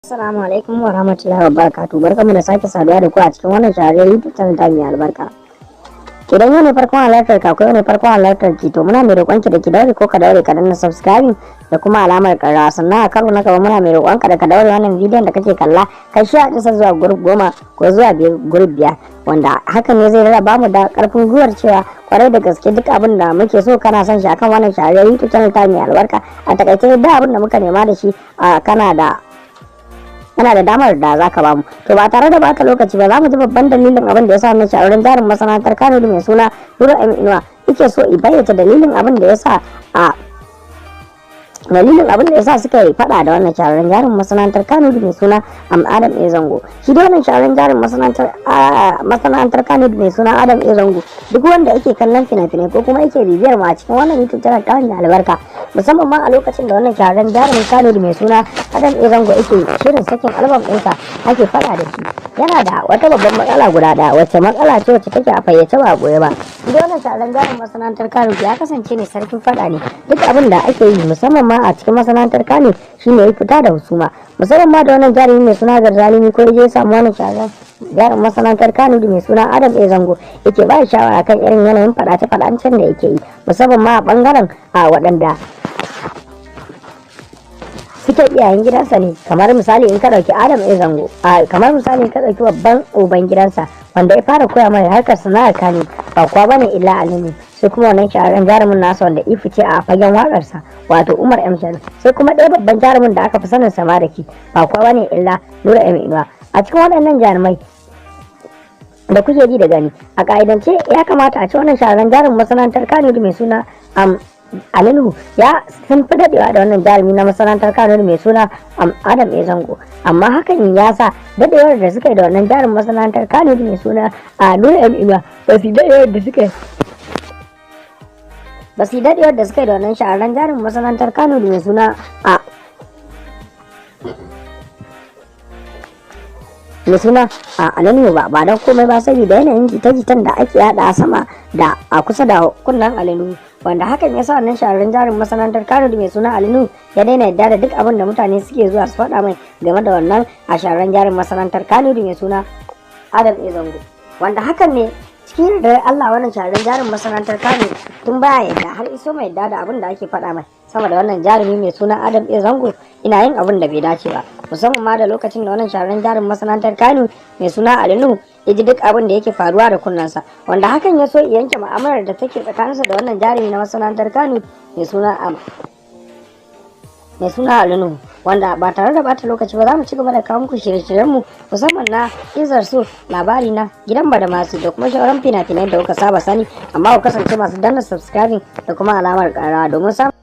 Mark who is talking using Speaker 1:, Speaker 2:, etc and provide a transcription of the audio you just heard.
Speaker 1: Assalamu alaikum wa rahmatullahi wa barakatuh. Barkamu da sake saduwa da ku a cikin wannan shahararren YouTube channel ta mai albarka. Idan yau ne farkon halartar ka ko yau ne farkon halartar ki to muna mai roƙon ki da ki daure ko ka daure ka danna subscribing da kuma alamar ƙararrawa, sannan a karo na gaba muna mai roƙon ka da ka daure wannan bidiyon da kake kalla ka shi a ƙasa zuwa group 10 ko zuwa group 5 wanda hakan ne zai raba mu da ƙarfin gwiwar cewa kwarai da gaske duk abin da muke so kana son shi akan wannan shahararren YouTube channel ta mai albarka. A takaice da abin da muka nema da shi kana da damar da za ka bamu. To ba tare da bata lokaci ba za mu ji babban dalilin abin da ya sa na shahararren jarin masana'antar Kannywood mai suna Nura M Inuwa yake so i bayyana dalilin abin da ya sa suka yi fada da wannan shahararren jarin masana'antar Kannywood mai suna Adam A Zango. Shi da wannan shahararren jarin masana'antar Kannywood mai suna Adam A Zango, duk wanda yake kallon fina-finai ko kuma yake bibiyar mu a cikin wannan YouTube channel ta hanyar albarka, musamman ma a lokacin da wannan shahararren jarumin Kannywood mai suna Adam A Zango yake shirin sakin album ɗinsa ake fada da shi, yana da wata babban matsala guda ɗaya wacce matsala ce wacce take a fayyace ba goye ba. Shi da wannan shahararren jarumin masana'antar Kannywood ya kasance ne sarkin fada ne, duk abin da ake yi musamman ma a cikin masana'antar Kannywood shine ya fita da husuma, musamman ma da wannan jarumi mai suna Garzalimi ko ya samu wannan shahararren jarumin masana'antar Kannywood mai suna Adam A Zango yake ba shawara kan irin yanayin fadace-fadancen da yake yi, musamman ma a bangaren waɗanda suke iyayen gidansa ne, kamar misali in ka dauki Adam A Zango, kamar misali in ka dauki babban uban gidansa wanda ya fara koya mai harkar sana'ar Kannywood ba kuwa bane illa Alimi, sai kuma wannan shahararren jarumin nasa wanda ya fice a fagen wakarsa wato Umar M Sharif, sai kuma ɗaya babban jarumin da aka fi sanin sama da ki ba kuwa bane illa Nura M Inuwa. A cikin waɗannan jarumai da kuke ji da gani a ka'idance ya kamata a ci wannan shahararren jarumin masana'antar Kannywood mai suna Alinuhu ya sun fi dadewa da wannan jarumi na masana'antar Kannywood mai suna Adam A Zango, amma hakan ya sa dadewar da suka yi da wannan jarumin masana'antar Kannywood mai suna Nura M Inuwa ba su dadewar da suka yi da wannan shahararren jarumin masana'antar Kannywood mai suna Alinuhu ba don komai ba saboda yanayin jita-jitan da ake yada sama da a kusa da kunnen Alinuhu, wanda hakan ya sa wannan shahararren jarin masana'antar Kannywood mai suna Alinuhu ya daina yadda da duk abin da mutane suke zuwa su faɗa mai game da wannan a shahararren jarin masana'antar Kannywood mai suna Adam A Zango, wanda hakan ne cikin da Allah wannan shahararren jarin masana'antar Kannywood tun baya yadda har iso mai yadda da abin da ake faɗa mai saboda wannan jarumi mai suna Adam A Zango ina yin abin da bai dace ba, musamman ma da lokacin da wannan shahararren jarin masana'antar Kannywood mai suna Alinuhu ya ji duk abin da yake faruwa da kunnansa, wanda hakan ya so ya yanke mu'amalar da take tsakaninsa da wannan jarumi na masana'antar Kannywood mai suna Alinuhu, wanda ba tare da bata lokaci ba za mu ci gaba da kawo muku shirye-shiryenmu musamman na izar su labari na gidan Badamasi da kuma sauran fina-finai da kuka saba sani, amma ku kasance masu danna subscribing da kuma alamar karawa domin samun